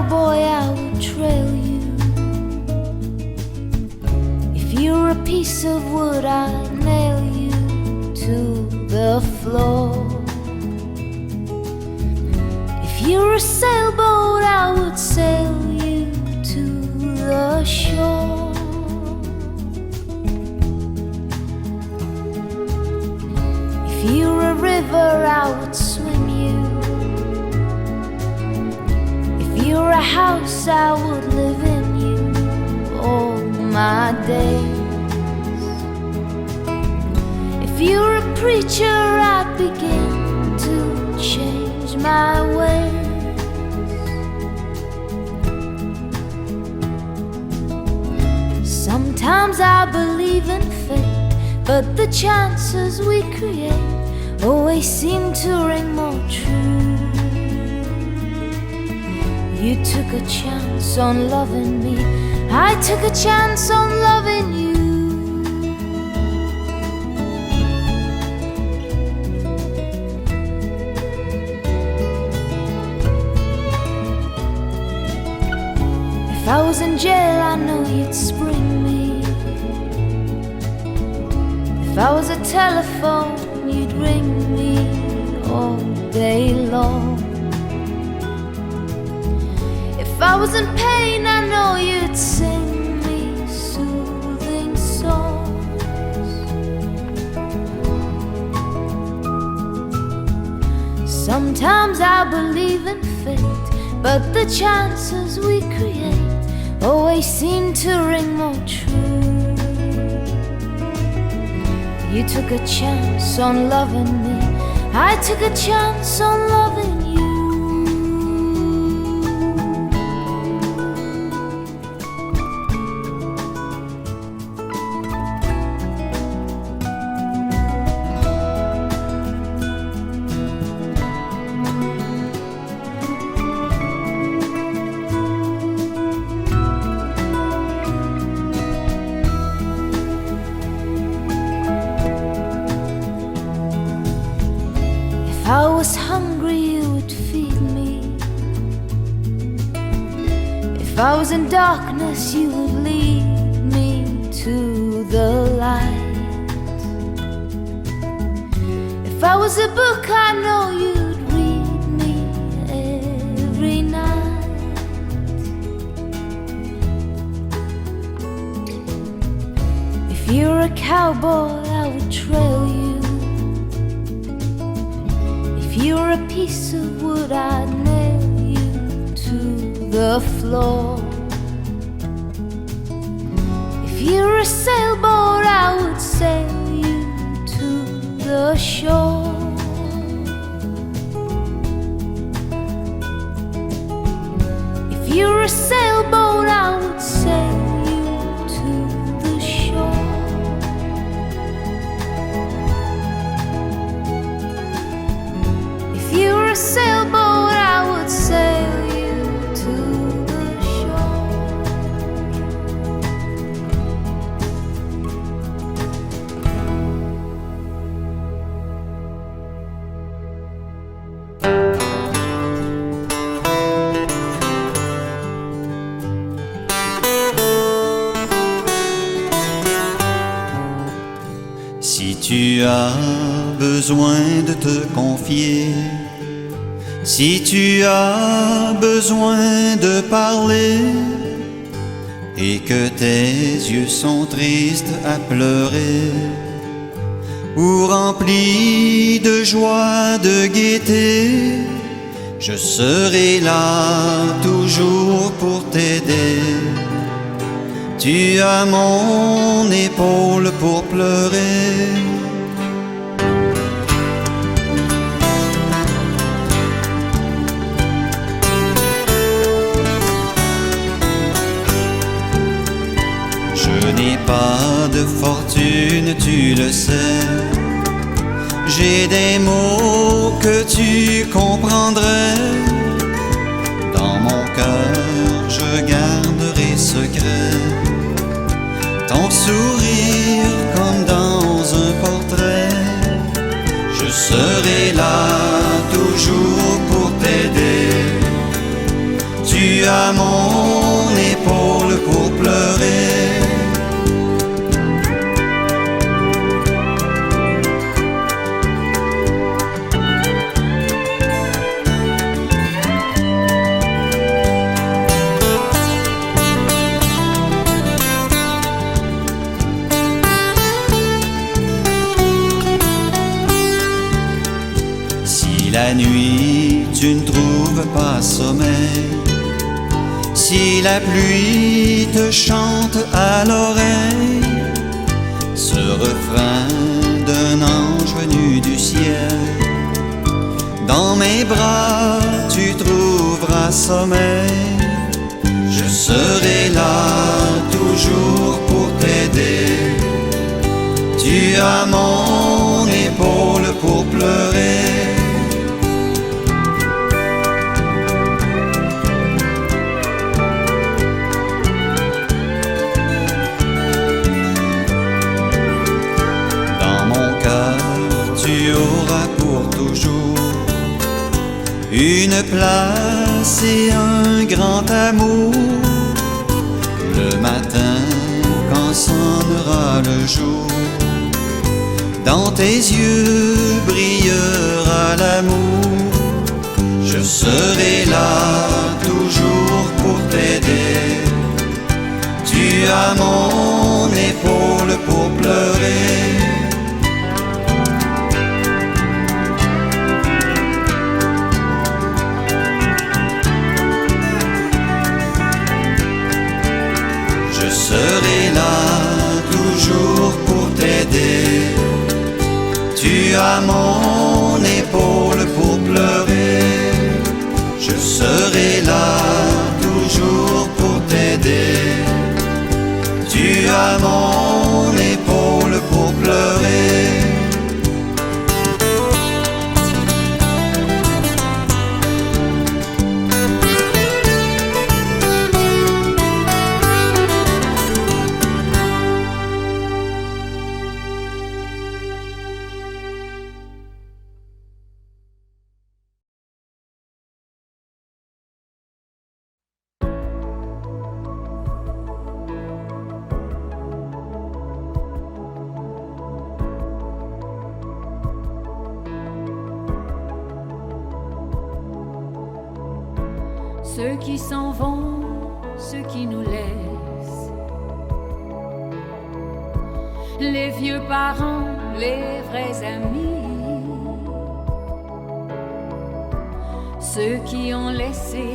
cowboy, I would trail you. If you're a piece of wood, I'd nail you to the floor. If you're a sailboat, I would sail you to the shore. If you're a river, I would swim you. If you're a house, I would live in you all my days. If you're a preacher, I'd begin to change my ways. Sometimes I believe in fate, but the chances we create always seem to ring more true. You took a chance on loving me, I took a chance on loving you. If I was in jail, I know you'd spring me. If I was a telephone, you'd ring me all day long. If I was in pain, I know you'd sing me soothing songs. Sometimes I believe in fate, but the chances we create always seem to ring more true. You took a chance on loving me, I took a chance on loving you. If I was hungry, you would feed me. If I was in darkness, you would lead me to the light. If I was a book, I know you'd read me every night. If you're a cowboy, I would trail you. If you're a piece of wood, I'd nail you to the floor. If you're a sailboat, I would sail you to the shore. If you're a sailboat, I would sail you to the shore. If you're a sailboat, I would sail you to the shore. Si tu as besoin de te confier, si tu as besoin de parler et que tes yeux sont tristes à pleurer ou remplis de joie, de gaieté, je serai là toujours pour t'aider. Tu as mon épaule pour pleurer. Je n'ai pas de fortune, tu le sais. J'ai des mots que tu comprendrais. Dans mon cœur, je garderai secret ton sourire comme dans un portrait. Je serai là toujours pour t'aider. Tu tu ne trouves pas sommeil, si la pluie te chante à l'oreille ce refrain d'un ange venu du ciel, dans mes bras tu trouveras sommeil. Je serai là toujours pour t'aider. Tu as mon épaule pour pleurer. Dans mon cœur, tu auras pour toujours une place et un grand amour. Le matin, quand sonnera le jour, dans tes yeux brillera l'amour. Je serai là toujours pour t'aider. Tu as mon épaule pour pleurer. Je serai là toujours pour t'aider. Tu as mon épaule pour pleurer. Je serai là toujours pour t'aider. Tu as mon épaule pour pleurer. Ceux qui s'en vont, ceux qui nous laissent, les vieux parents, les vrais amis, ceux qui ont laissé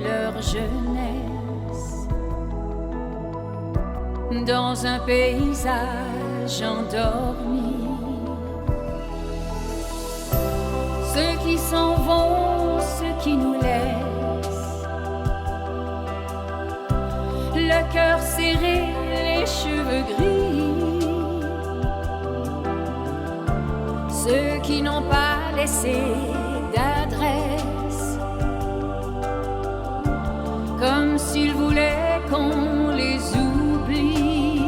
leur jeunesse dans un paysage endormi, ceux qui s'en vont, ceux qui nous laissent, le cœur serré, les cheveux gris, ceux qui n'ont pas laissé d'adresse, comme s'ils voulaient qu'on les oublie,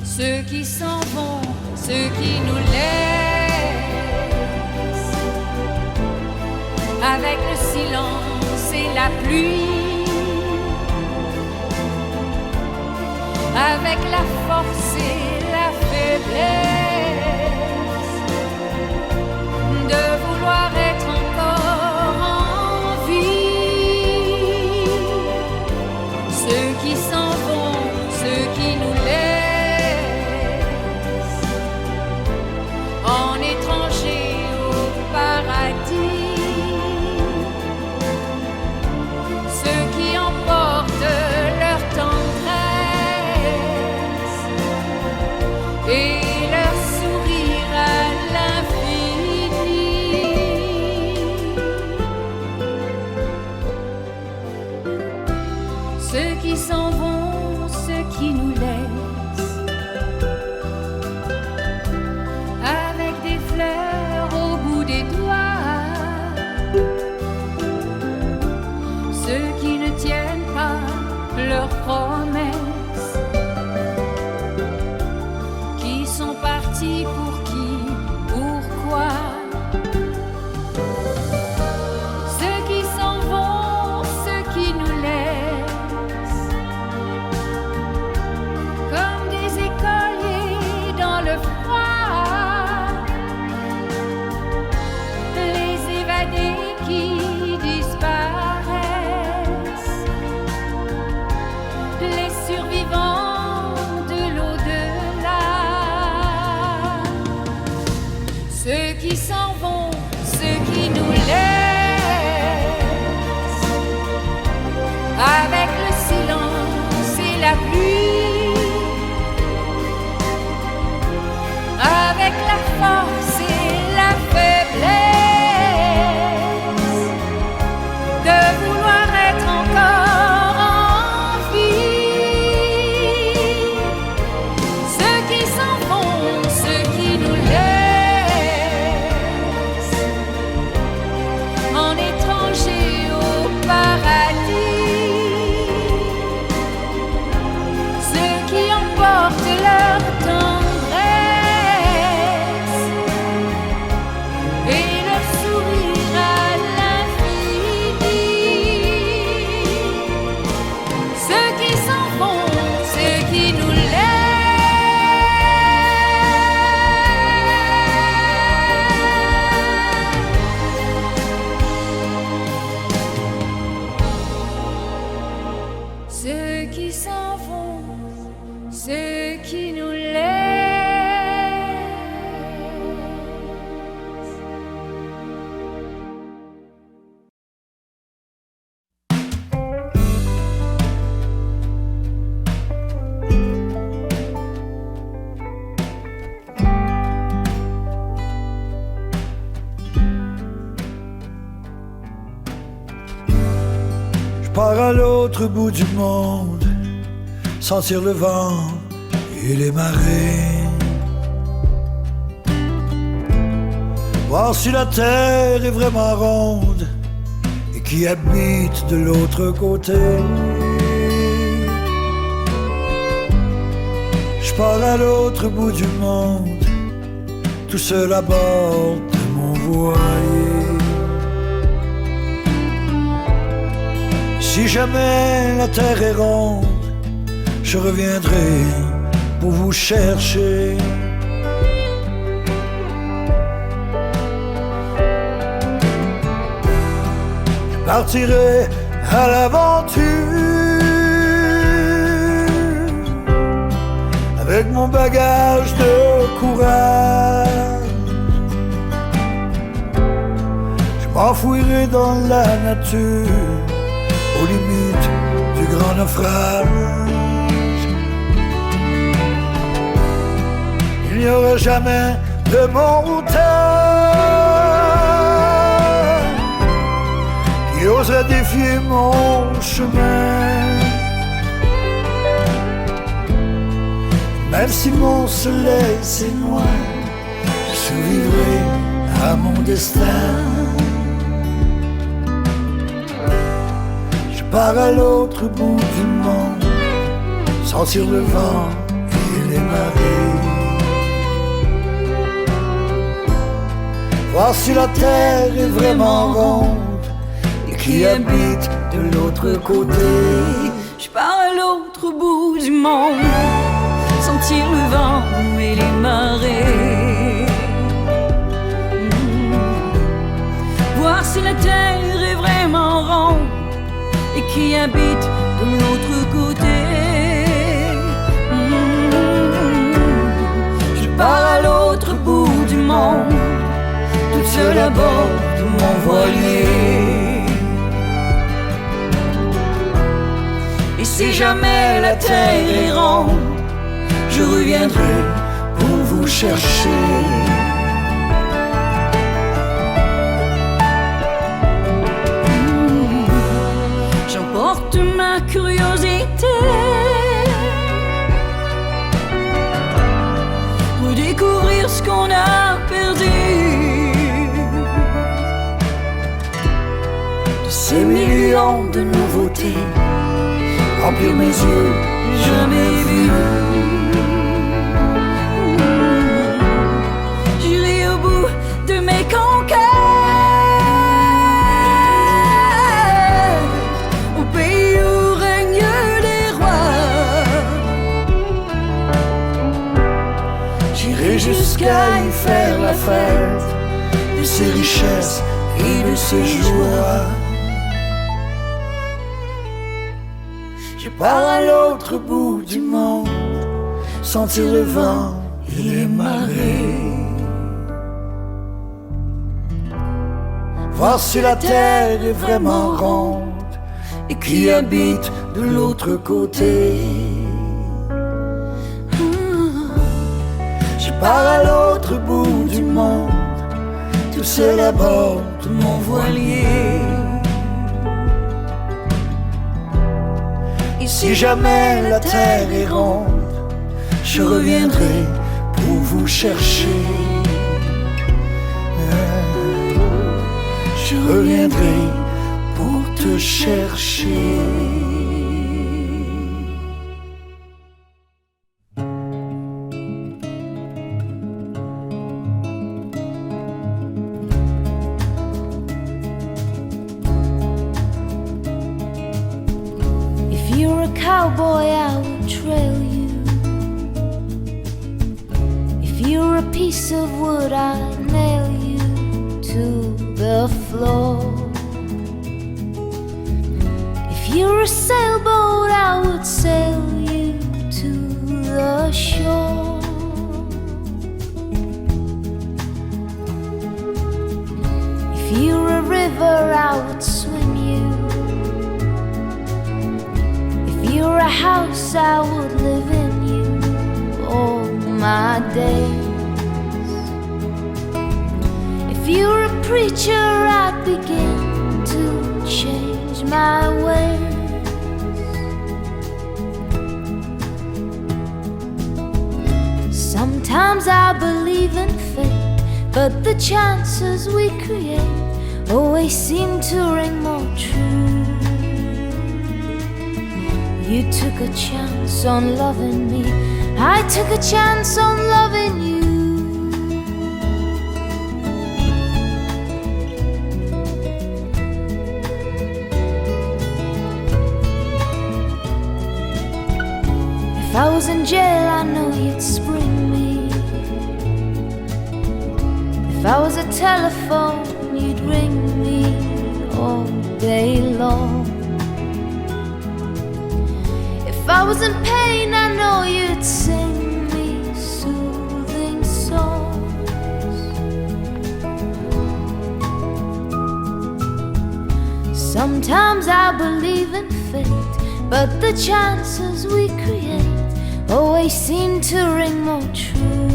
ceux qui s'en vont, ceux qui nous laissent, avec le silence et la pluie, avec la force et la faiblesse de vouloir être encore en vie. Ceux qui s'en vont, ceux qui nous laissent en étrangers au paradis, ceux qui emportent leur tendresse et leur sourire à l'infini. Ceux qui s'en vont, ceux qui nous laissent, avec des fleurs au bout des doigts, ceux qui ne tiennent pas leurs promesses, qui sont partis pour qui, pourquoi. Ceux qui s'en vont, ceux qui nous laissent, comme ceux qui s'en vont, ceux qui nous laissent. Pars à l'autre bout du monde, sentir le vent et les marées, voir si la terre est vraiment ronde et qui habite de l'autre côté. Je pars à l'autre bout du monde, tout seul à bord de mon voilier. Si jamais la terre est ronde, je reviendrai pour vous chercher. Je partirai à l'aventure avec mon bagage de courage. Je m'enfouirai dans la nature aux limites du grand naufrage. Il n'y aura jamais de montagne qui oserait défier mon chemin. Même si mon soleil s'éloigne, je survivrai à mon destin. Par à l'autre bout du monde, sentir le vent et les marées, voir si la terre est vraiment ronde et qui habite de l'autre côté. Je pars à l'autre bout du monde, sentir le vent et les marées, voir si la terre est vraiment ronde et qui habite de l'autre côté. Je pars à l'autre bout du monde, toute seule à bord de mon voilier. Et si jamais la terre est ronde, je reviendrai pour vous chercher. J'emporte ma curiosité, redécouvrir ce qu'on a perdu, de ces millions de nouveautés, remplir mes yeux jamais vus. J'irai au bout de mes conquêtes, jusqu'à y faire la fête de ses richesses et de ses joies. Je pars à l'autre bout du monde, sentir le vent et les marées, voir si la terre est vraiment ronde et qui habite de l'autre côté. Par à l'autre bout du monde, tout seul à bord de mon voilier. Et si jamais la terre est ronde, je reviendrai pour vous chercher. Je reviendrai pour te chercher. Cowboy, I will trail you. If you're a piece of wood, I'd nail you to the floor. If you're a sailboat, I would sail you to the shore. If you're a river, I would swim you. If you're a house, I would live in you all my days. If you're a preacher, I'd begin to change my ways. Sometimes I believe in fate, but the chances we create always seem to ring more true. You took a chance on loving me, I took a chance on loving you. If I was in jail, I know you'd spring me. If I was a telephone, you'd ring me all day long. If I was in pain, I know you'd sing me soothing songs. Sometimes I believe in fate, but the chances we create always seem to ring more true.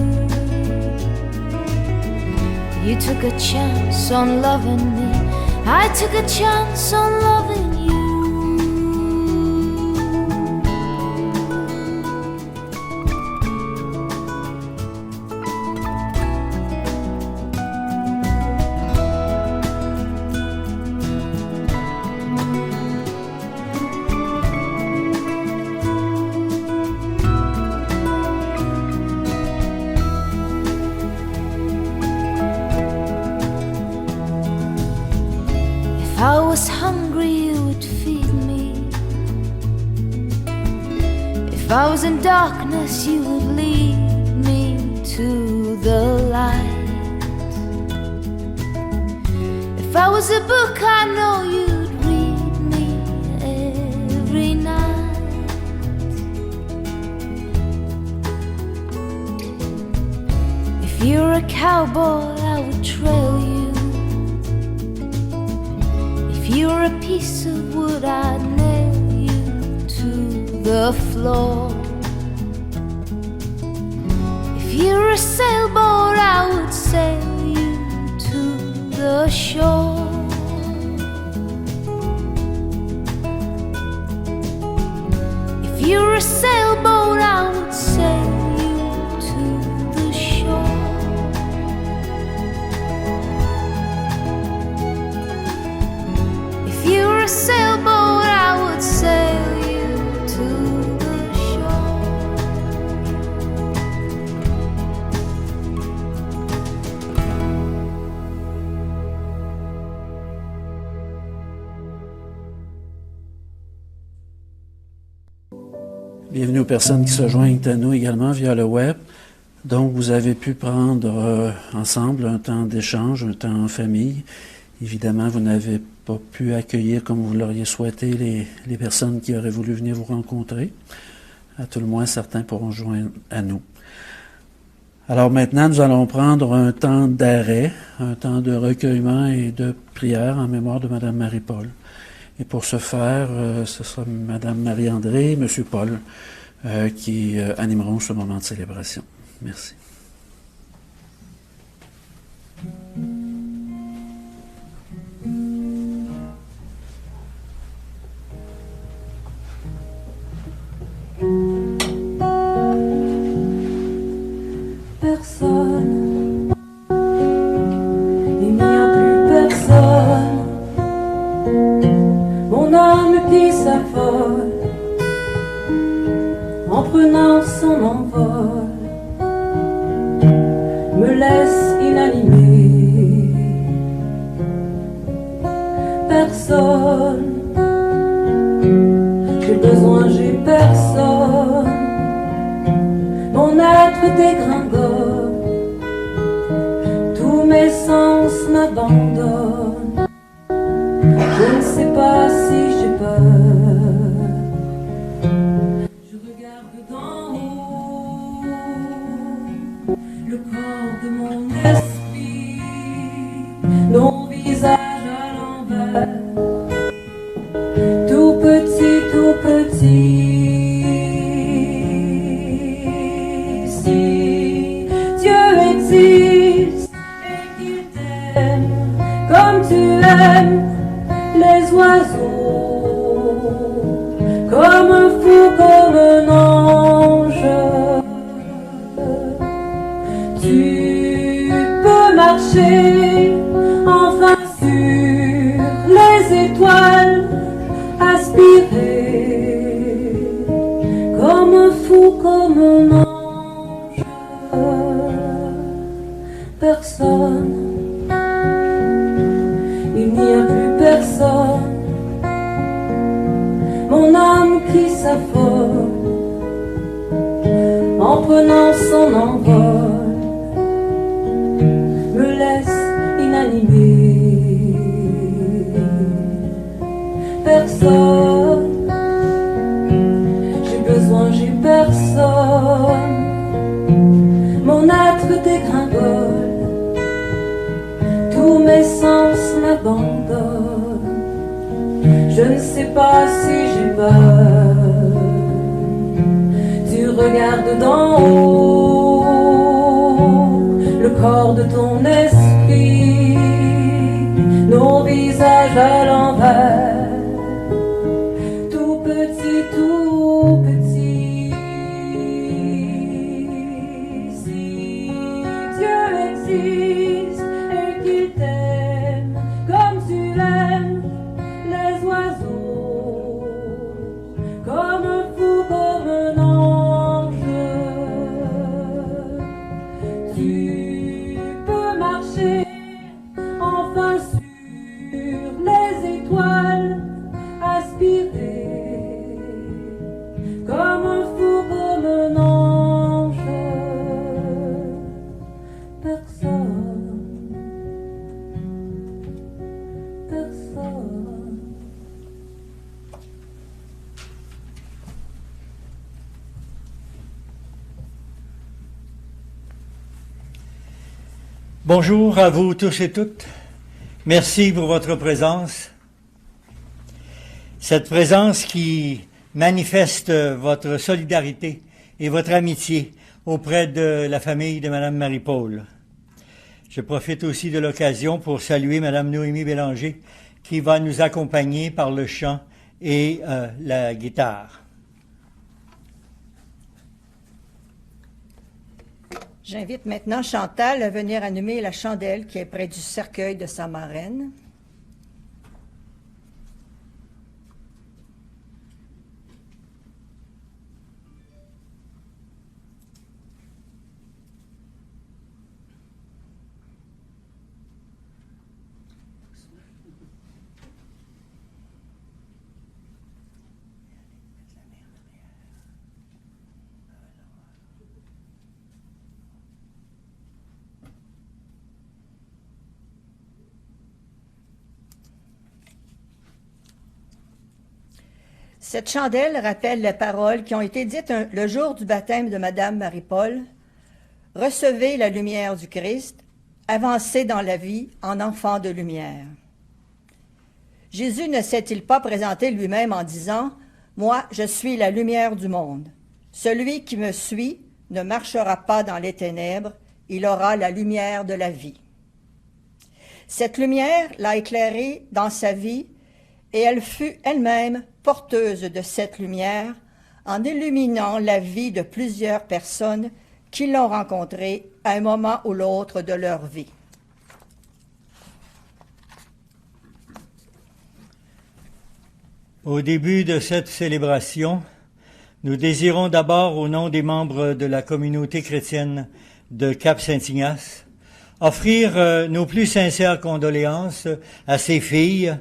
You took a chance on loving me, I took a chance on loving you. If I was hungry, you would feed me. If I was in darkness, you would lead me to the light. If I was a book, I know you'd read me every night. If you're a cowboy, I would trail you. If you're a piece of wood, I'd nail you to the floor. If you're a sailboat, I would sail you to the shore. If you're a sailboat, I would sail you to the shore. If you're a sailboat, I would sail you to the shore. Bienvenue aux personnes qui se joignent à nous également via le web. Donc, vous avez pu prendre ensemble un temps d'échange, un temps en famille. Évidemment, vous n'avez pas pu accueillir comme vous l'auriez souhaité les personnes qui auraient voulu venir vous rencontrer. À tout le moins, certains pourront joindre à nous. Alors maintenant, nous allons prendre un temps d'arrêt, un temps de recueillement et de prière en mémoire de Madame Marie-Paul. Et pour ce faire, ce sera Madame Marie-André et Monsieur Paul qui animeront ce moment de célébration. Merci. Personne, il n'y a plus personne. Mon âme qui s'affole en prenant son envol me laisse inanimée. Personne, j'ai besoin, j'ai personne. Mon être dégringole, tous mes sens m'abandonnent. Je ne sais pas si j'ai peur. si Dieu existe et qu'il t'aime comme tu aimes les oiseaux, comme un fou, comme un ange, tu peux marcher enfin sur les étoiles, aspirer comme un fou, comme un ange. Personne, il n'y a plus personne. Mon âme qui s'affole en prenant son envol me laisse inanimée. Personne, j'ai besoin, j'ai personne. Mon être dégringole, tous mes sens m'abandonnent. Je ne sais pas si j'ai peur du regard d'en haut, le corps de ton esprit, nos visages à l'envers, tout petit, tout petit. Si Dieu existe et qu'il t'aime comme tu l'aimes les oiseaux, comme un fou, comme un ange, tu peux marcher enfin sur les étoiles, aspirer comme un fou, comme un ange. Personne, personne. Bonjour à vous tous et toutes. Merci pour votre présence. Cette présence qui manifeste votre solidarité et votre amitié auprès de la famille de Mme Marie-Paul. Je profite aussi de l'occasion pour saluer Mme Noémie Bélanger qui va nous accompagner par le chant et la guitare. J'invite maintenant Chantal à venir allumer la chandelle qui est près du cercueil de sa marraine. Cette chandelle rappelle les paroles qui ont été dites le jour du baptême de Madame Marie-Paul. « Recevez la lumière du Christ, avancez dans la vie en enfant de lumière. » Jésus ne s'est-il pas présenté lui-même en disant « Moi, je suis la lumière du monde. Celui qui me suit ne marchera pas dans les ténèbres, il aura la lumière de la vie. » Cette lumière l'a éclairé dans sa vie et elle fut elle-même porteuse de cette lumière en illuminant la vie de plusieurs personnes qui l'ont rencontrée à un moment ou l'autre de leur vie. Au début de cette célébration, nous désirons d'abord, au nom des membres de la communauté chrétienne de Cap-Saint-Ignace, offrir nos plus sincères condoléances à ses filles,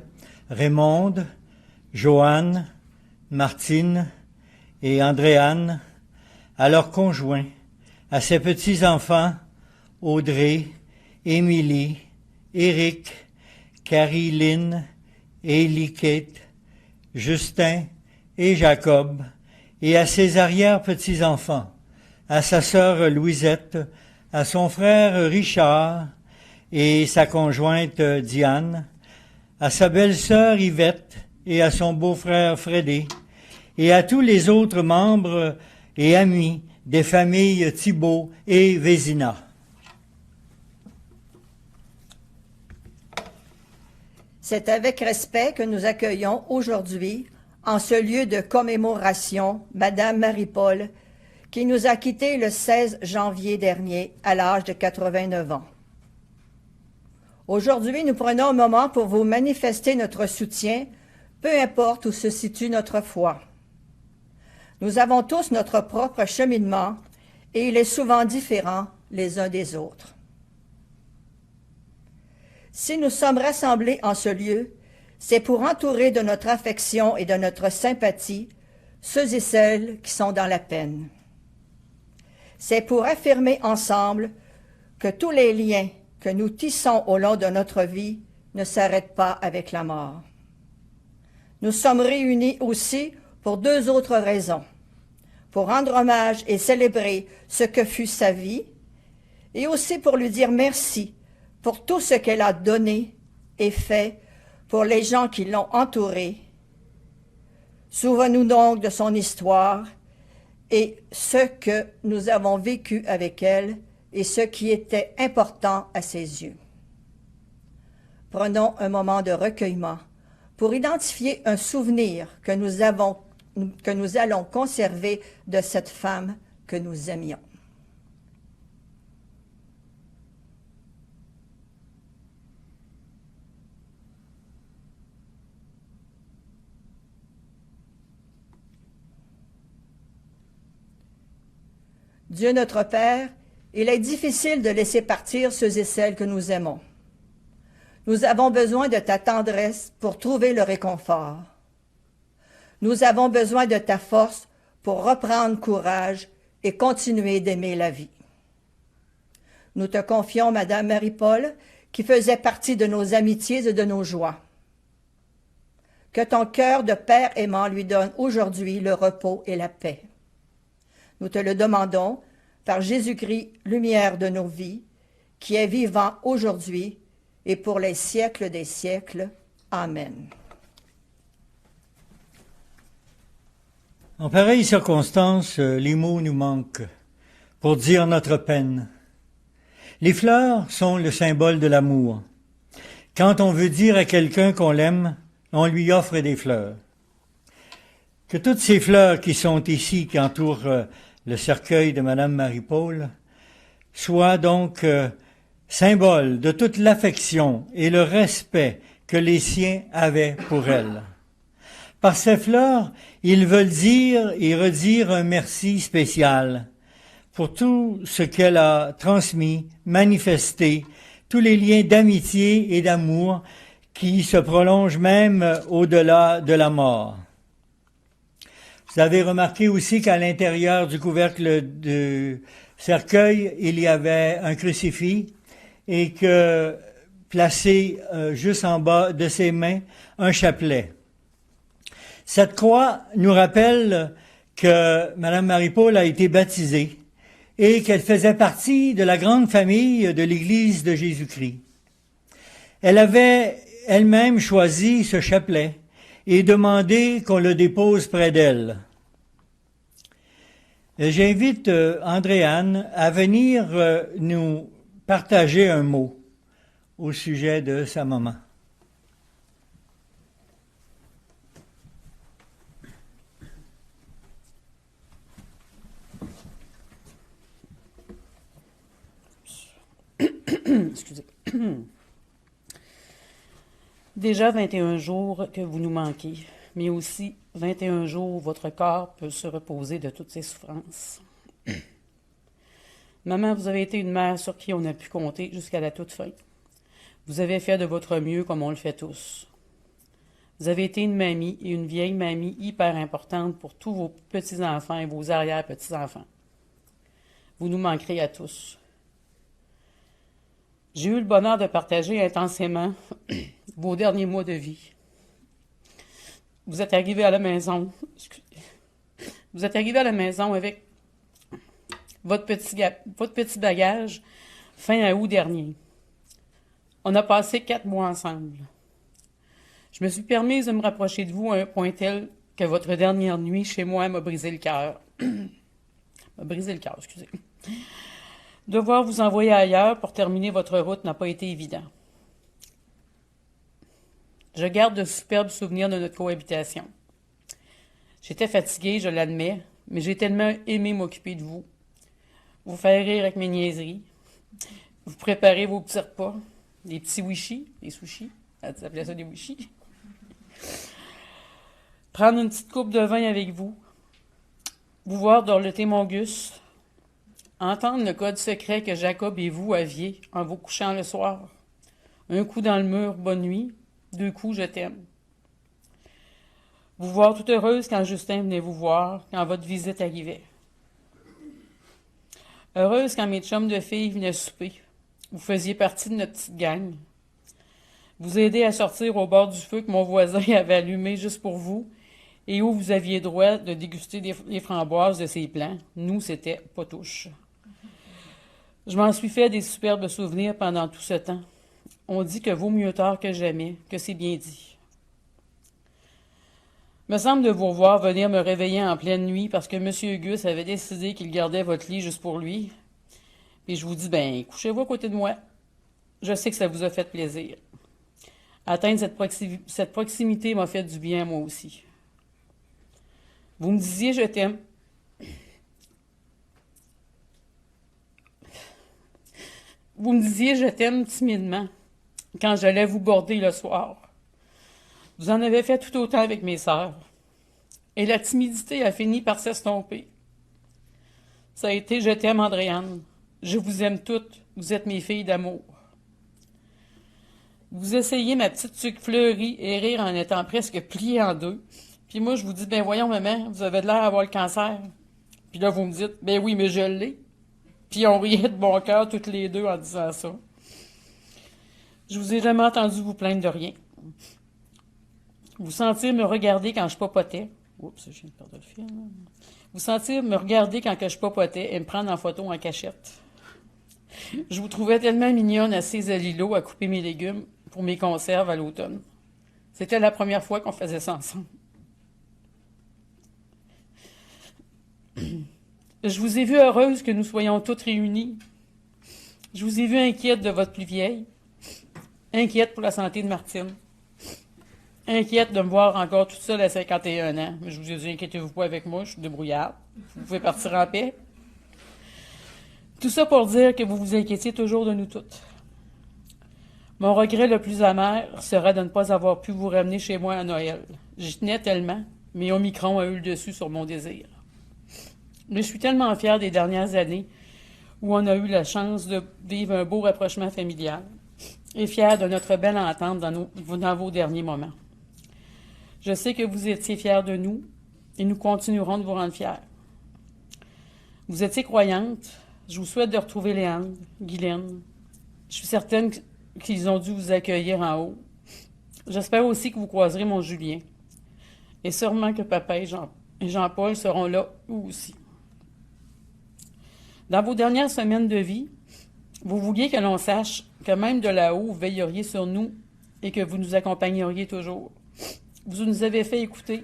Raymonde, Joanne, Martine et Andréanne, à leurs conjoints, à ses petits-enfants, Audrey, Émilie, Éric, Carrie-Lynn, Élie-Kate, Justin et Jacob, et à ses arrière-petits-enfants, à sa sœur Louisette, à son frère Richard et sa conjointe Diane, à sa belle-sœur Yvette et à son beau-frère Frédé, et à tous les autres membres et amis des familles Thibault et Vézina. C'est avec respect que nous accueillons aujourd'hui, en ce lieu de commémoration, Madame Marie-Paul, qui nous a quittés le 16 janvier dernier à l'âge de 89 ans. Aujourd'hui, nous prenons un moment pour vous manifester notre soutien, peu importe où se situe notre foi. Nous avons tous notre propre cheminement et il est souvent différent les uns des autres. Si nous sommes rassemblés en ce lieu, c'est pour entourer de notre affection et de notre sympathie ceux et celles qui sont dans la peine. C'est pour affirmer ensemble que tous les liens que nous tissons au long de notre vie ne s'arrêtent pas avec la mort. Nous sommes réunis aussi pour deux autres raisons. Pour rendre hommage et célébrer ce que fut sa vie, et aussi pour lui dire merci pour tout ce qu'elle a donné et fait pour les gens qui l'ont entourée. Souvenons-nous donc de son histoire et ce que nous avons vécu avec elle et ce qui était important à ses yeux. Prenons un moment de recueillement pour identifier un souvenir que nous allons conserver de cette femme que nous aimions. Dieu notre Père, il est difficile de laisser partir ceux et celles que nous aimons. Nous avons besoin de ta tendresse pour trouver le réconfort. Nous avons besoin de ta force pour reprendre courage et continuer d'aimer la vie. Nous te confions Madame Marie-Paul, qui faisait partie de nos amitiés et de nos joies. Que ton cœur de Père aimant lui donne aujourd'hui le repos et la paix. Nous te le demandons par Jésus-Christ, lumière de nos vies, qui est vivant aujourd'hui et pour les siècles des siècles. Amen. En pareille circonstance, les mots nous manquent pour dire notre peine. Les fleurs sont le symbole de l'amour. Quand on veut dire à quelqu'un qu'on l'aime, on lui offre des fleurs. Que toutes ces fleurs qui sont ici, qui entourent le cercueil de Madame Marie-Paul, soient donc symbole de toute l'affection et le respect que les siens avaient pour elle. Par ces fleurs, ils veulent dire et redire un merci spécial pour tout ce qu'elle a transmis, manifesté, tous les liens d'amitié et d'amour qui se prolongent même au-delà de la mort. Vous avez remarqué aussi qu'à l'intérieur du couvercle du cercueil, il y avait un crucifix et que placé juste en bas de ses mains, un chapelet. Cette croix nous rappelle que Madame Marie-Paul a été baptisée et qu'elle faisait partie de la grande famille de l'Église de Jésus-Christ. Elle avait elle-même choisi ce chapelet et demandé qu'on le dépose près d'elle. J'invite Andréanne à venir nous partager un mot au sujet de sa maman. Excusez. Déjà 21 jours que vous nous manquez, mais aussi 21 jours où votre corps peut se reposer de toutes ses souffrances. Maman, vous avez été une mère sur qui on a pu compter jusqu'à la toute fin. Vous avez fait de votre mieux comme on le fait tous. Vous avez été une mamie et une vieille mamie hyper importante pour tous vos petits-enfants et vos arrière-petits-enfants. Vous nous manquerez à tous. J'ai eu le bonheur de partager intensément vos derniers mois de vie. Vous êtes arrivé à la maison. Vous êtes arrivé à la maison avec votre petit bagage fin août dernier. On a passé 4 mois ensemble. Je me suis permise de me rapprocher de vous à un point tel que votre dernière nuit chez moi m'a brisé le cœur. M'a brisé le cœur, excusez. Devoir vous envoyer ailleurs pour terminer votre route n'a pas été évident. Je garde de superbes souvenirs de notre cohabitation. J'étais fatiguée, je l'admets, mais j'ai tellement aimé m'occuper de vous. Vous faire rire avec mes niaiseries. Vous préparer vos petits repas. Des petits wishis, des sushis. Elle s'appelait ça des wishis. Prendre une petite coupe de vin avec vous. Vous voir dorloter mon gus. Entendre le code secret que Jacob et vous aviez en vous couchant le soir. Un coup dans le mur, bonne nuit. 2 coups, je t'aime. Vous voir toute heureuse quand Justin venait vous voir, quand votre visite arrivait. Heureuse quand mes chums de filles venaient souper. Vous faisiez partie de notre petite gang. Vous aider à sortir au bord du feu que mon voisin avait allumé juste pour vous et où vous aviez droit de déguster les framboises de ses plants. Nous, c'était pas touche. Je m'en suis fait des superbes souvenirs pendant tout ce temps. On dit que vaut mieux tard que jamais, que c'est bien dit. Me semble de vous revoir venir me réveiller en pleine nuit parce que M. Gus avait décidé qu'il gardait votre lit juste pour lui. Et je vous dis, couchez-vous à côté de moi. Je sais que ça vous a fait plaisir. Atteindre cette proximité m'a fait du bien, moi aussi. Vous me disiez, je t'aime. Vous me disiez, je t'aime timidement, quand j'allais vous border le soir. Vous en avez fait tout autant avec mes sœurs. Et la timidité a fini par s'estomper. Ça a été, je t'aime, Andréane. Je vous aime toutes. Vous êtes mes filles d'amour. Vous essayez ma petite sucre fleurie et rire en étant presque pliée en deux. Puis moi, je vous dis, voyons, maman, vous avez de l'air d'avoir le cancer. Puis là, vous me dites, oui, mais je l'ai. Puis on riait de bon cœur toutes les deux en disant ça. Je vous ai jamais entendu vous plaindre de rien. Vous sentir me regarder quand je papotais. Oups, je viens de perdre le fil. Vous sentir me regarder quand que je papotais et me prendre en photo en cachette. Je vous trouvais tellement mignonne assise à l'îlot à couper mes légumes pour mes conserves à l'automne. C'était la première fois qu'on faisait ça ensemble. Je vous ai vu heureuse que nous soyons toutes réunies. Je vous ai vu inquiète de votre plus vieille, inquiète pour la santé de Martine, inquiète de me voir encore toute seule à 51 ans. Mais je vous ai dit, inquiétez-vous pas avec moi, je suis débrouillarde. Vous pouvez partir en paix. Tout ça pour dire que vous vous inquiétiez toujours de nous toutes. Mon regret le plus amer serait de ne pas avoir pu vous ramener chez moi à Noël. J'y tenais tellement, mais Omicron a eu le dessus sur mon désir. Mais je suis tellement fière des dernières années où on a eu la chance de vivre un beau rapprochement familial et fière de notre belle entente dans vos derniers moments. Je sais que vous étiez fiers de nous et nous continuerons de vous rendre fiers. Vous étiez croyante. Je vous souhaite de retrouver Léandre, Guylaine. Je suis certaine qu'ils ont dû vous accueillir en haut. J'espère aussi que vous croiserez mon Julien. Et sûrement que papa et Jean-Paul seront là, eux aussi. Dans vos dernières semaines de vie, vous vouliez que l'on sache que même de là-haut, vous veilleriez sur nous et que vous nous accompagneriez toujours. Vous nous avez fait écouter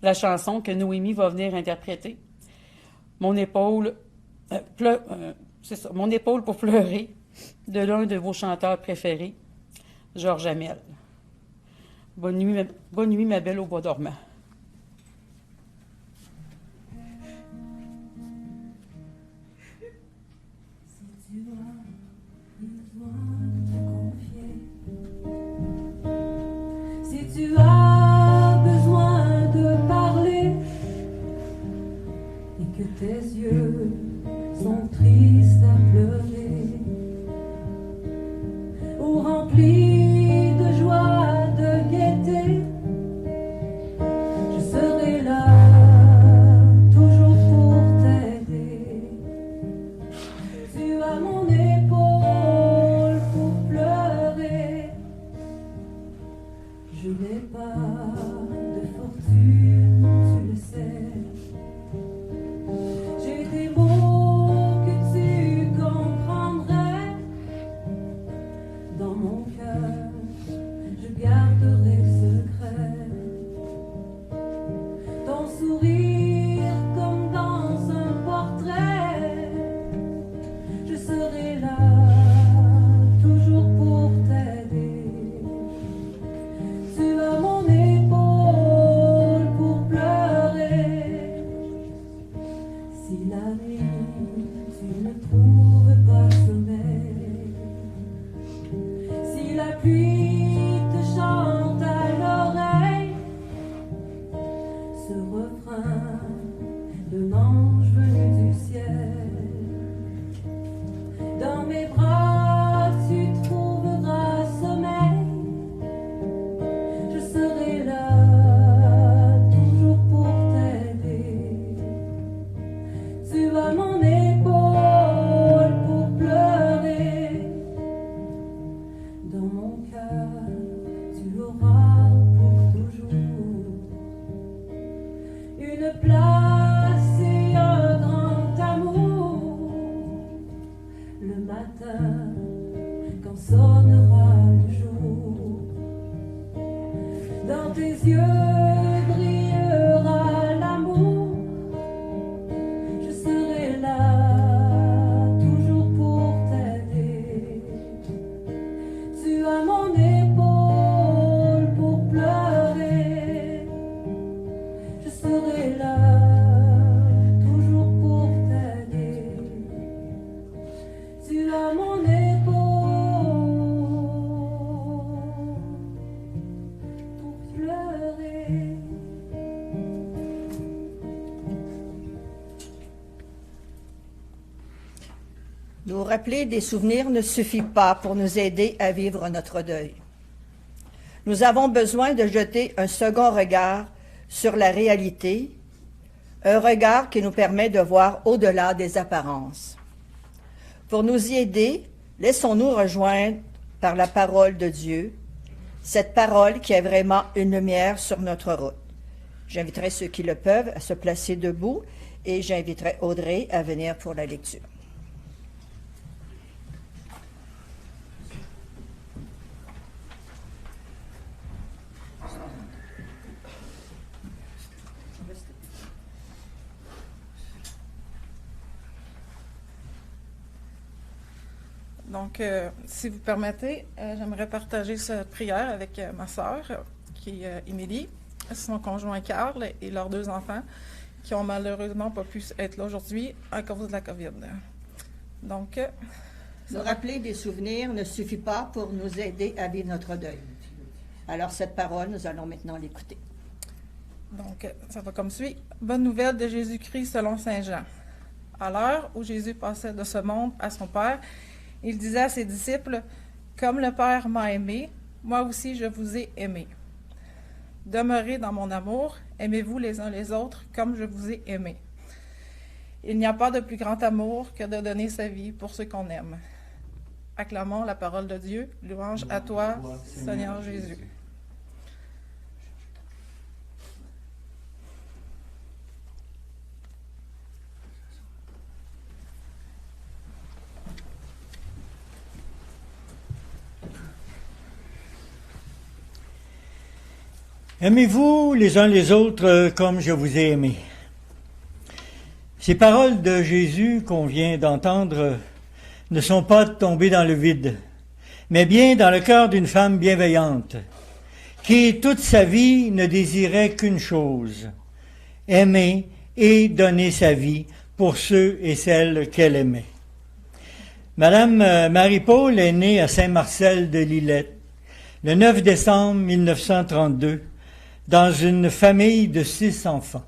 la chanson que Noémie va venir interpréter. Mon épaule pour pleurer, de l'un de vos chanteurs préférés, Georges Hamel. Bonne nuit, ma belle au bois dormant. Si tu as besoin de parler et que tes yeux sont tristes à pleurer ou remplis de joie, de gaieté, je serai là toujours pour t'aider. Tu as mon épaule pour pleurer. Je n'ai pas de fortune, tu le sais. J'ai des mots que tu Nous rappeler des souvenirs ne suffit pas pour nous aider à vivre notre deuil. Nous avons besoin de jeter un second regard sur la réalité, un regard qui nous permet de voir au-delà des apparences. Pour nous y aider, laissons-nous rejoindre par la parole de Dieu, cette parole qui est vraiment une lumière sur notre route. J'inviterai ceux qui le peuvent à se placer debout et j'inviterai Audrey à venir pour la lecture. Donc, si vous permettez, j'aimerais partager cette prière avec ma sœur, qui est Émilie, son conjoint Carl et leurs 2 enfants, qui ont malheureusement pas pu être là aujourd'hui à cause de la COVID. Donc, nous rappeler des souvenirs ne suffit pas pour nous aider à vivre notre deuil. Alors, cette parole, nous allons maintenant l'écouter. Donc, ça va comme suit. Bonne nouvelle de Jésus-Christ selon saint Jean. À l'heure où Jésus passait de ce monde à son Père, il disait à ses disciples, « Comme le Père m'a aimé, moi aussi je vous ai aimé. Demeurez dans mon amour, aimez-vous les uns les autres comme je vous ai aimé. Il n'y a pas de plus grand amour que de donner sa vie pour ceux qu'on aime. » Acclamons la parole de Dieu. Louange à toi, Seigneur Jésus. Aimez-vous les uns les autres comme je vous ai aimé. Ces paroles de Jésus qu'on vient d'entendre ne sont pas tombées dans le vide, mais bien dans le cœur d'une femme bienveillante, qui toute sa vie ne désirait qu'une chose, aimer et donner sa vie pour ceux et celles qu'elle aimait. Madame Marie-Paul est née à Saint-Marcel de Lillette le 9 décembre 1932, dans une famille de 6 enfants.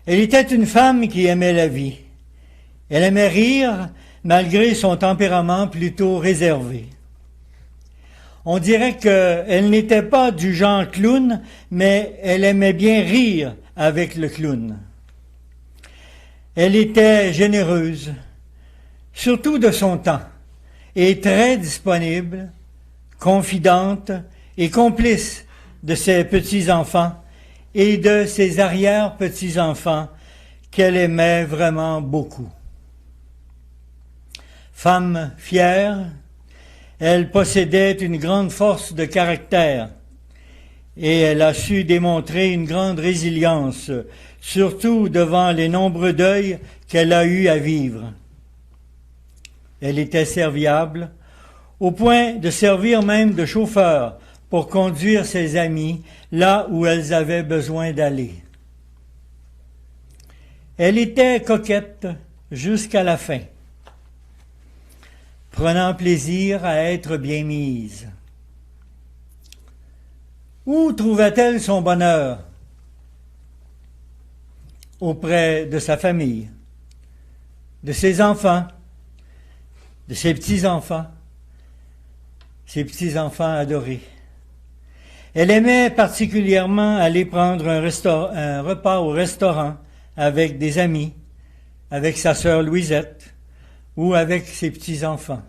Elle était une femme qui aimait la vie. Elle aimait rire, malgré son tempérament plutôt réservé. On dirait qu'elle n'était pas du genre clown, mais elle aimait bien rire avec le clown. Elle était généreuse, surtout de son temps, et très disponible, confidente et complice de ses petits-enfants et de ses arrière-petits-enfants qu'elle aimait vraiment beaucoup. Femme fière, elle possédait une grande force de caractère et elle a su démontrer une grande résilience, surtout devant les nombreux deuils qu'elle a eu à vivre. Elle était serviable, au point de servir même de chauffeur pour conduire ses amis là où elles avaient besoin d'aller. Elle était coquette jusqu'à la fin, prenant plaisir à être bien mise. Où trouvait-elle son bonheur? Auprès de sa famille, de ses enfants, de ses petits-enfants, ses petits-enfants adorés. Elle aimait particulièrement aller prendre un repas au restaurant avec des amis, avec sa sœur Louisette ou avec ses petits-enfants.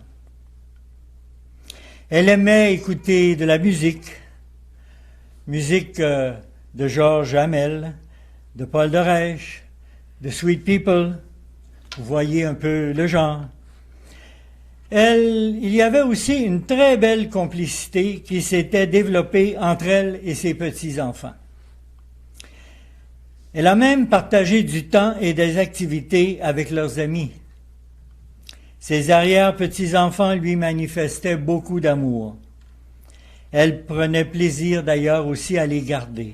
Elle aimait écouter de la musique de Georges Hamel, de Paul de Rèche, de Sweet People. Vous voyez un peu le genre. Il y avait aussi une très belle complicité qui s'était développée entre elle et ses petits-enfants. Elle a même partagé du temps et des activités avec leurs amis. Ses arrière-petits-enfants lui manifestaient beaucoup d'amour. Elle prenait plaisir d'ailleurs aussi à les garder.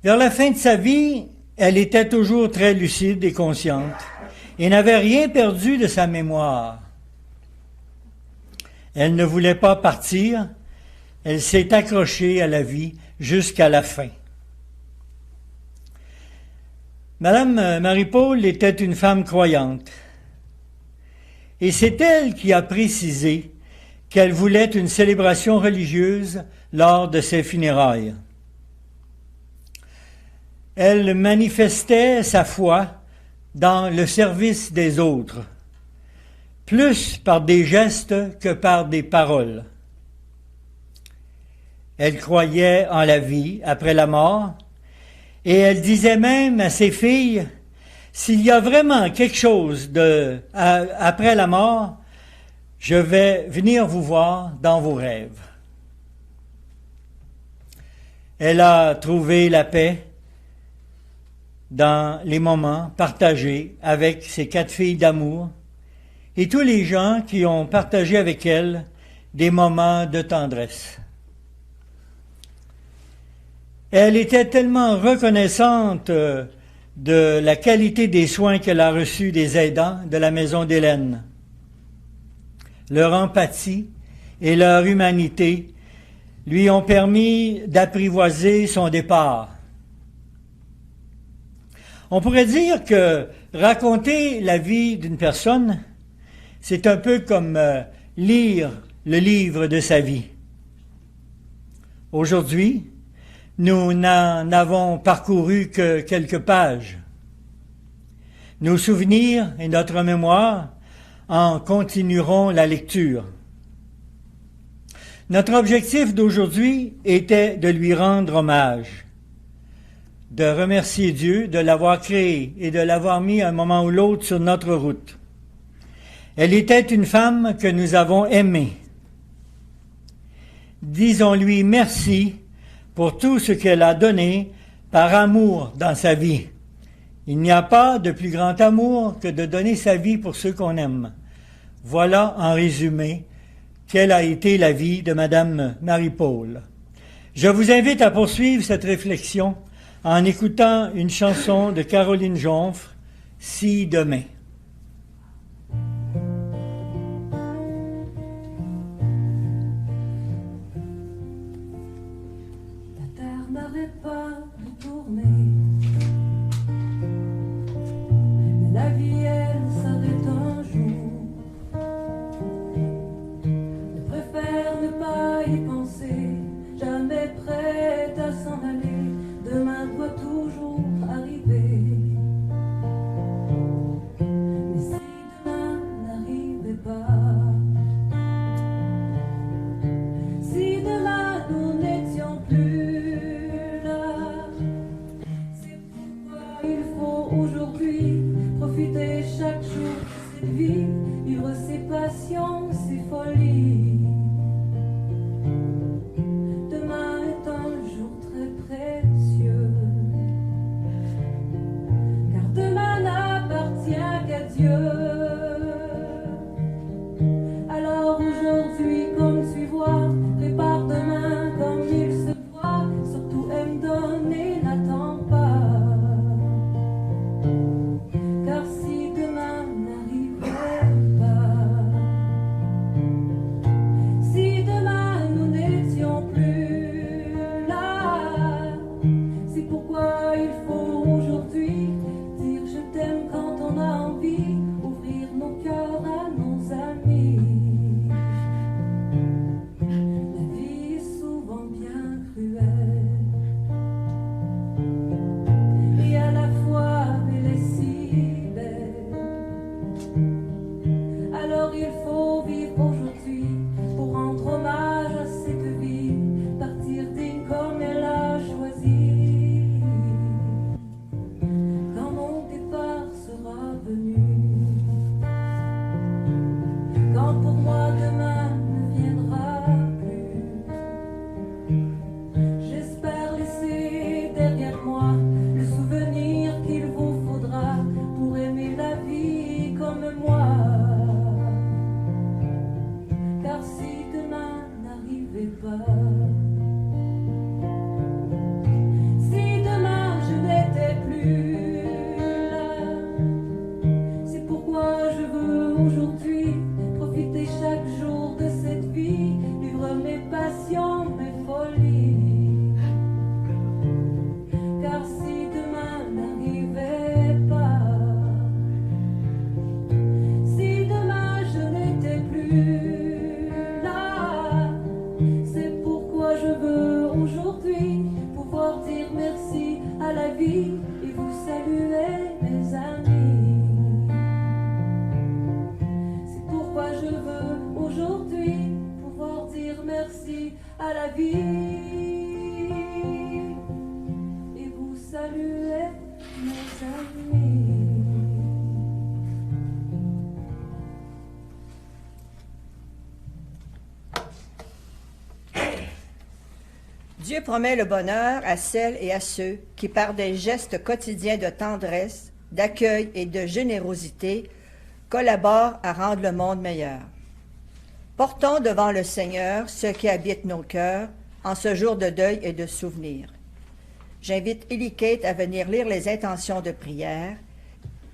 Vers la fin de sa vie, elle était toujours très lucide et consciente et n'avait rien perdu de sa mémoire. Elle ne voulait pas partir, elle s'est accrochée à la vie jusqu'à la fin. Madame Marie-Paul était une femme croyante. Et c'est elle qui a précisé qu'elle voulait une célébration religieuse lors de ses funérailles. Elle manifestait sa foi dans le service des autres, plus par des gestes que par des paroles. Elle croyait en la vie après la mort, et elle disait même à ses filles, s'il y a vraiment quelque chose après la mort, je vais venir vous voir dans vos rêves. Elle a trouvé la paix dans les moments partagés avec ses 4 filles d'amour et tous les gens qui ont partagé avec elle des moments de tendresse. Elle était tellement reconnaissante de la qualité des soins qu'elle a reçus des aidants de la maison d'Hélène. Leur empathie et leur humanité lui ont permis d'apprivoiser son départ. On pourrait dire que raconter la vie d'une personne, c'est un peu comme lire le livre de sa vie. Aujourd'hui, nous n'en avons parcouru que quelques pages. Nos souvenirs et notre mémoire en continueront la lecture. Notre objectif d'aujourd'hui était de lui rendre hommage, de remercier Dieu de l'avoir créé et de l'avoir mis un moment ou l'autre sur notre route. Elle était une femme que nous avons aimée. Disons-lui merci pour tout ce qu'elle a donné par amour dans sa vie. Il n'y a pas de plus grand amour que de donner sa vie pour ceux qu'on aime. Voilà, en résumé, quelle a été la vie de Madame Marie-Paul. Je vous invite à poursuivre cette réflexion en écoutant une chanson de Caroline Jonfre, « Si demain ». La vie, elle s'arrête un jour. Je préfère ne pas y penser, jamais prête à s'en aller. Demain doit toujours arriver. Mais si demain n'arrivait pas, si demain nous n'étions plus là, c'est pourquoi il faut aujourd'hui profiter chaque jour de cette vie, vivre ses passions, ses folies. Demain est un jour très précieux, car demain n'appartient qu'à Dieu. Alors aujourd'hui, comme tu vois, prépare demain comme il se doit. Surtout aime donner, n'attends pas. Car si demain n'arrivait pas, si demain nous n'étions plus là, c'est pourquoi il faut aujourd'hui dire je t'aime quand on a envie, ouvrir nos cœurs à nos amis. La vie est souvent bien cruelle et à la fois belle et si belle. Alors il faut vivre aujourd'hui pour rendre hommage à cette vie, partir digne comme elle a choisi. vie et vous saluez mes amis. Dieu promet le bonheur à celles et à ceux qui, par des gestes quotidiens de tendresse, d'accueil et de générosité, collaborent à rendre le monde meilleur. Portons devant le Seigneur ce qui habite nos cœurs en ce jour de deuil et de souvenir. J'invite Ellie Kate à venir lire les intentions de prière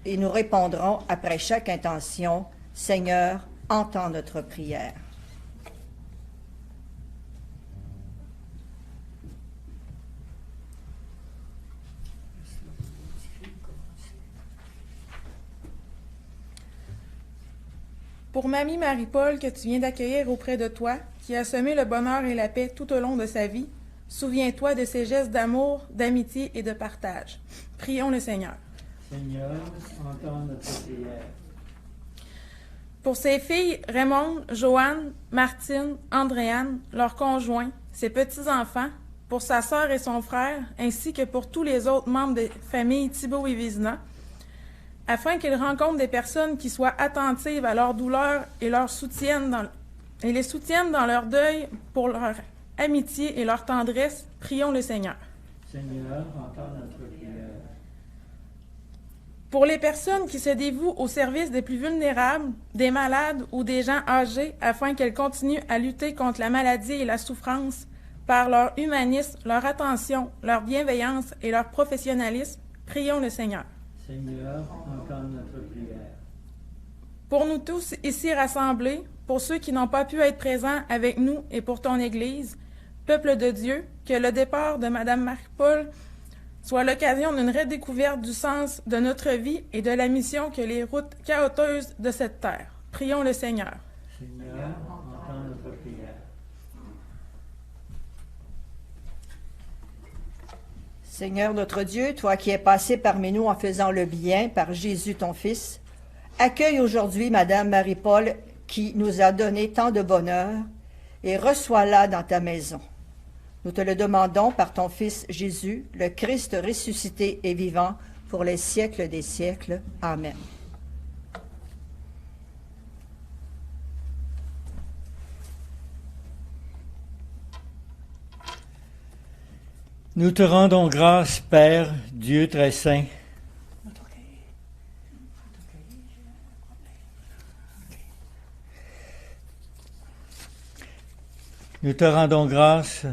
et nous répondrons après chaque intention, « Seigneur, entends notre prière ». Pour Mamie Marie-Paul que tu viens d'accueillir auprès de toi, qui a semé le bonheur et la paix tout au long de sa vie, souviens-toi de ses gestes d'amour, d'amitié et de partage. Prions le Seigneur. Seigneur, entends notre prière. Pour ses filles Raymond, Joanne, Martine, Andréane, leurs conjoints, ses petits-enfants, pour sa sœur et son frère, ainsi que pour tous les autres membres des familles Thibault et Vizina, afin qu'ils rencontrent des personnes qui soient attentives à leur douleur et les soutiennent dans leur deuil pour leur amitié et leur tendresse, prions le Seigneur. Seigneur, entends notre prière. Pour les personnes qui se dévouent au service des plus vulnérables, des malades ou des gens âgés, afin qu'elles continuent à lutter contre la maladie et la souffrance, par leur humanisme, leur attention, leur bienveillance et leur professionnalisme, prions le Seigneur. Seigneur, entends notre prière. Pour nous tous ici rassemblés, pour ceux qui n'ont pas pu être présents avec nous et pour ton Église, peuple de Dieu, que le départ de Madame Marie-Paul soit l'occasion d'une redécouverte du sens de notre vie et de la mission que les routes chaotiques de cette terre. Prions le Seigneur. Seigneur, entends notre prière. Seigneur notre Dieu, toi qui es passé parmi nous en faisant le bien par Jésus ton Fils, accueille aujourd'hui Madame Marie-Paul qui nous a donné tant de bonheur et reçois-la dans ta maison. Nous te le demandons par ton Fils Jésus, le Christ ressuscité et vivant pour les siècles des siècles. Amen. Nous te rendons grâce, Père, Dieu très saint. Nous te rendons grâce,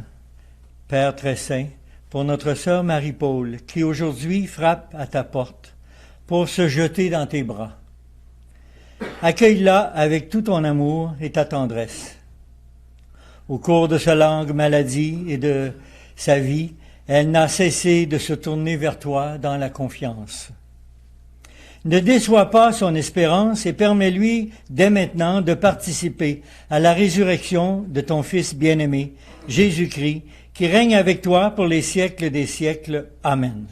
Père très saint, pour notre sœur Marie-Paul, qui aujourd'hui frappe à ta porte pour se jeter dans tes bras. Accueille-la avec tout ton amour et ta tendresse. Au cours de sa longue maladie et de sa vie, elle n'a cessé de se tourner vers toi dans la confiance. Ne déçois pas son espérance et permets-lui dès maintenant de participer à la résurrection de ton Fils bien-aimé, Jésus-Christ, qui règne avec toi pour les siècles des siècles. Amen.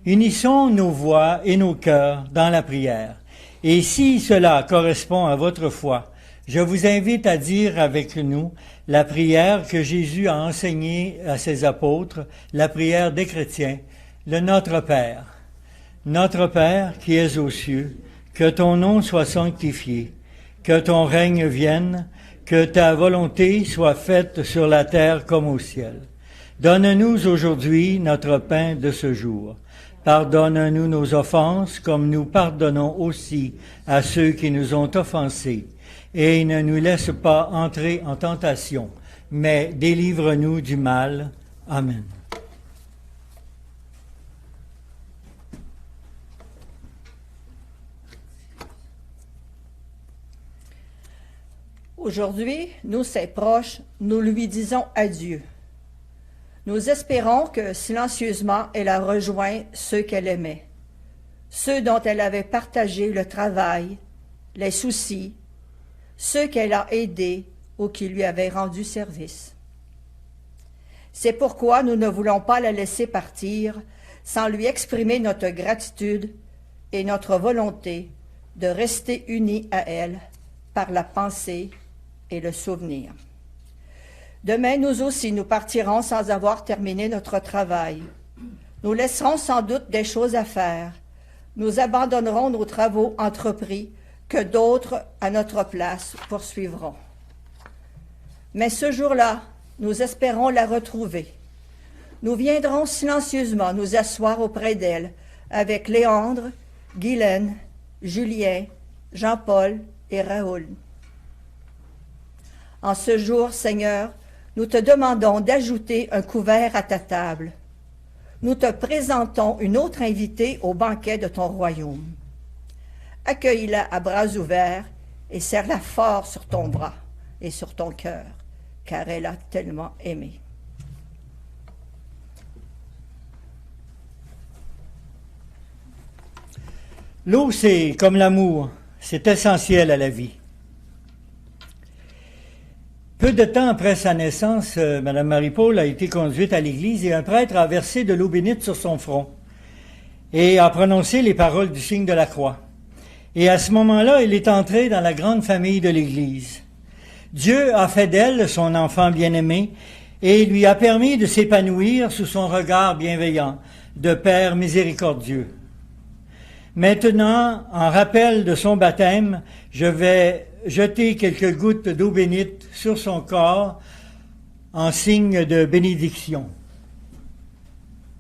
Unissons nos voix et nos cœurs dans la prière. Et si cela correspond à votre foi, je vous invite à dire avec nous la prière que Jésus a enseignée à ses apôtres, la prière des chrétiens, le Notre Père. Notre Père qui es aux cieux, que ton nom soit sanctifié, que ton règne vienne, que ta volonté soit faite sur la terre comme au ciel. Donne-nous aujourd'hui notre pain de ce jour. Pardonne-nous nos offenses comme nous pardonnons aussi à ceux qui nous ont offensés. Et ne nous laisse pas entrer en tentation, mais délivre-nous du mal. Amen. Aujourd'hui, nous, ses proches, nous lui disons adieu. Nous espérons que silencieusement, elle a rejoint ceux qu'elle aimait, ceux dont elle avait partagé le travail, les soucis, ceux qu'elle a aidés ou qui lui avaient rendu service. C'est pourquoi nous ne voulons pas la laisser partir sans lui exprimer notre gratitude et notre volonté de rester unis à elle par la pensée et le souvenir. Demain, nous aussi, nous partirons sans avoir terminé notre travail. Nous laisserons sans doute des choses à faire. Nous abandonnerons nos travaux entrepris que d'autres, à notre place, poursuivront. Mais ce jour-là, nous espérons la retrouver. Nous viendrons silencieusement nous asseoir auprès d'elle avec Léandre, Guylaine, Julien, Jean-Paul et Raoul. En ce jour, Seigneur, nous te demandons d'ajouter un couvert à ta table. Nous te présentons une autre invitée au banquet de ton royaume. Accueille-la à bras ouverts et serre-la fort sur ton bras et sur ton cœur, car elle a tellement aimé. L'eau, c'est comme l'amour, c'est essentiel à la vie. Peu de temps après sa naissance, Mme Marie-Paul a été conduite à l'église et un prêtre a versé de l'eau bénite sur son front et a prononcé les paroles du signe de la croix. Et à ce moment-là, elle est entrée dans la grande famille de l'église. Dieu a fait d'elle son enfant bien-aimé et lui a permis de s'épanouir sous son regard bienveillant de Père miséricordieux. Maintenant, en rappel de son baptême, je vais jeter quelques gouttes d'eau bénite sur son corps en signe de bénédiction.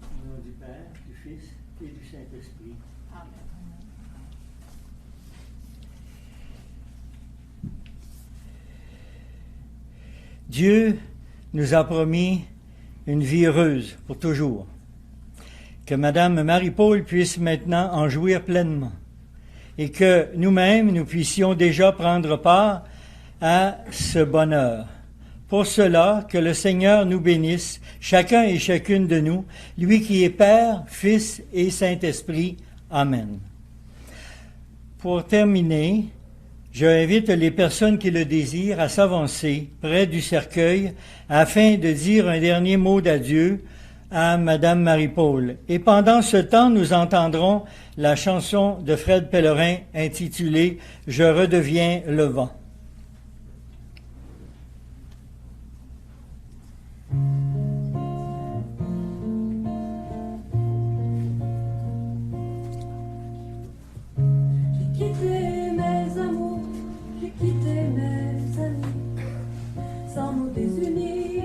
Au nom du Père, du Fils et du Saint-Esprit. Amen. Dieu nous a promis une vie heureuse pour toujours. Que Mme Marie-Paul puisse maintenant en jouir pleinement et que nous-mêmes, nous puissions déjà prendre part à ce bonheur. Pour cela, que le Seigneur nous bénisse, chacun et chacune de nous, lui qui est Père, Fils et Saint-Esprit. Amen. Pour terminer, je invite les personnes qui le désirent à s'avancer près du cercueil afin de dire un dernier mot d'adieu à Madame Marie-Paul. Et pendant ce temps, nous entendrons la chanson de Fred Pellerin intitulée « Je redeviens le vent ». J'ai quitté mes amours, j'ai quitté mes amis, sans nous désunir.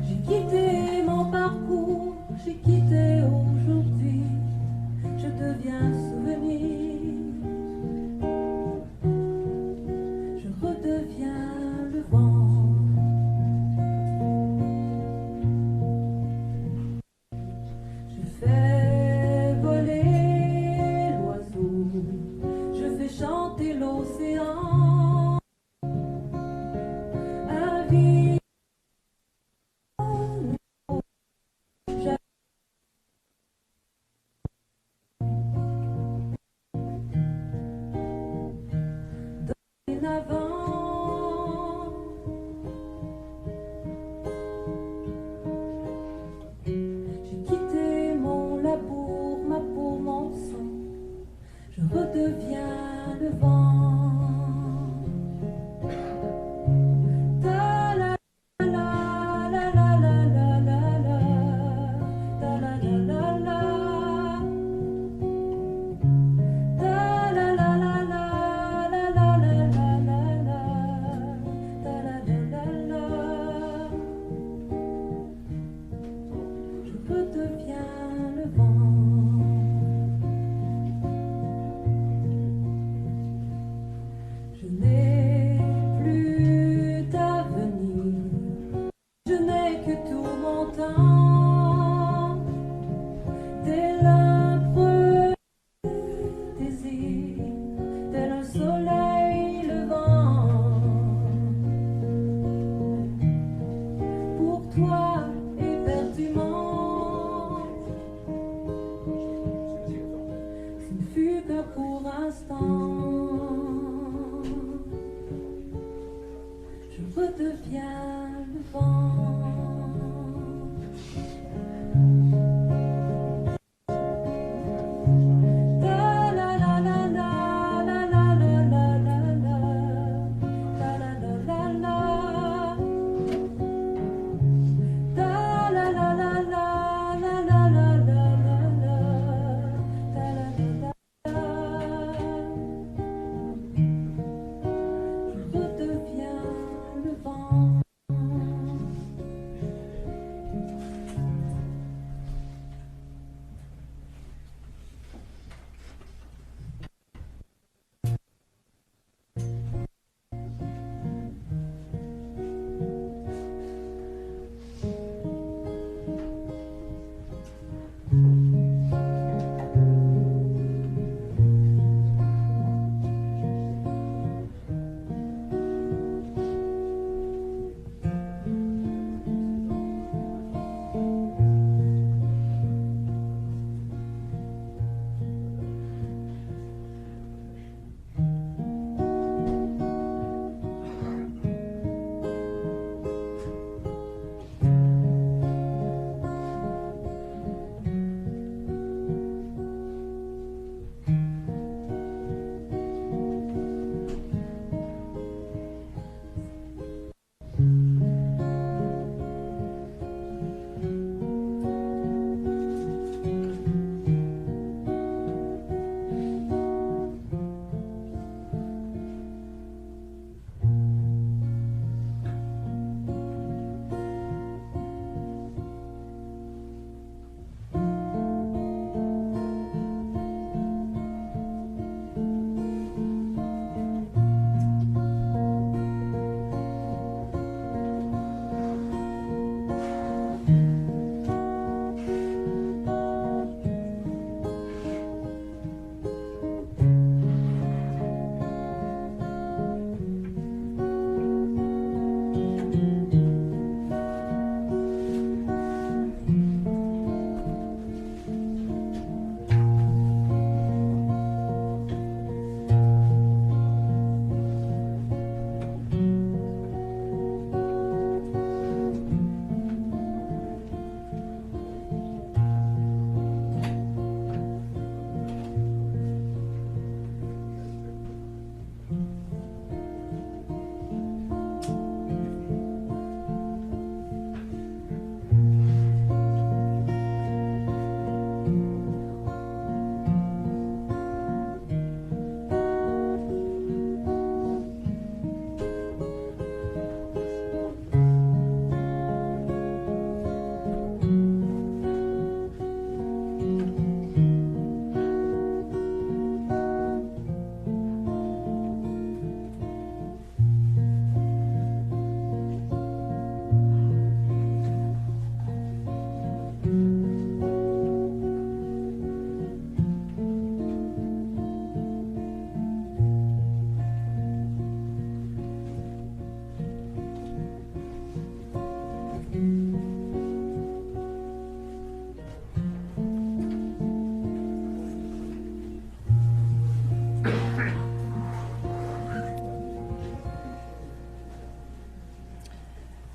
J'ai quitté mon parcours, j'ai quitté aujourd'hui, je deviens souvenir.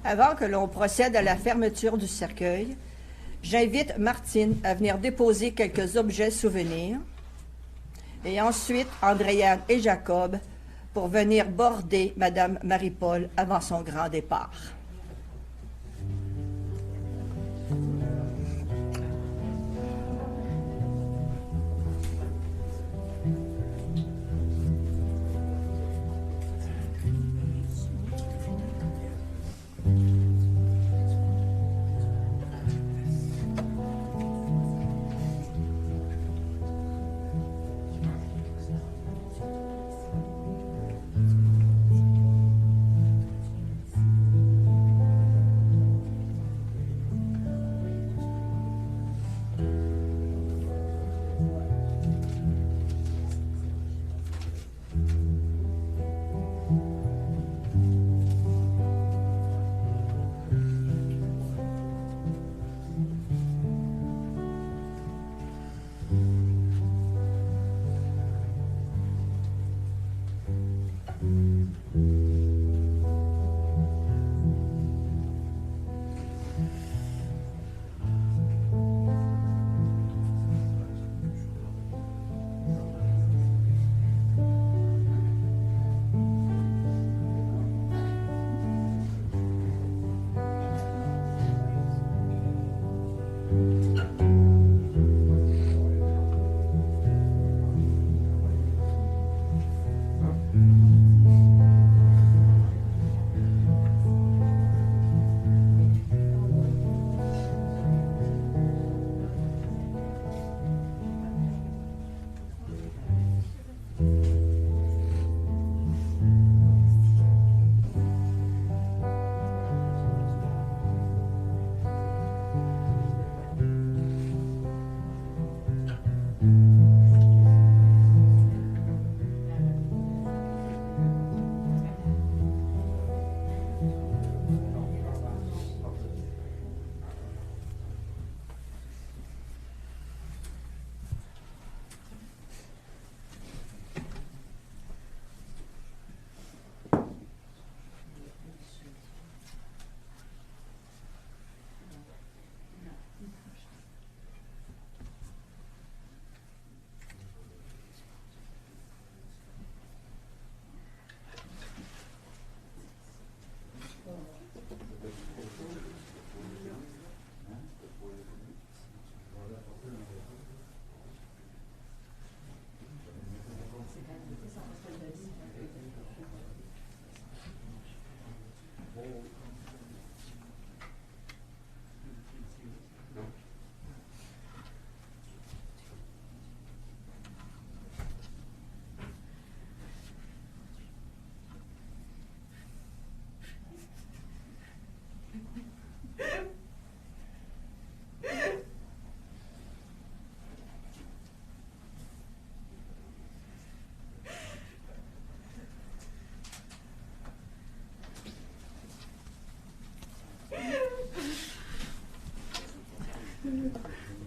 Avant que l'on procède à la fermeture du cercueil, j'invite Martine à venir déposer quelques objets souvenirs et ensuite Andréane et Jacob pour venir border Madame Marie-Paul avant son grand départ.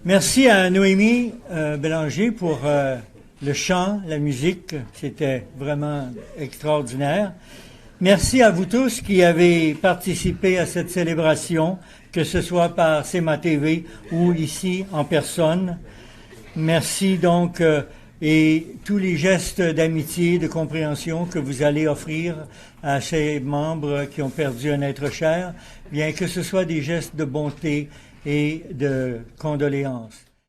Merci à Noémie Bélanger pour le chant, la musique. C'était vraiment extraordinaire. Merci à vous tous qui avez participé à cette célébration, que ce soit par CEMA TV ou ici en personne. Merci donc et tous les gestes d'amitié, de compréhension que vous allez offrir à ces membres qui ont perdu un être cher, bien que ce soit des gestes de bonté et de condoléances.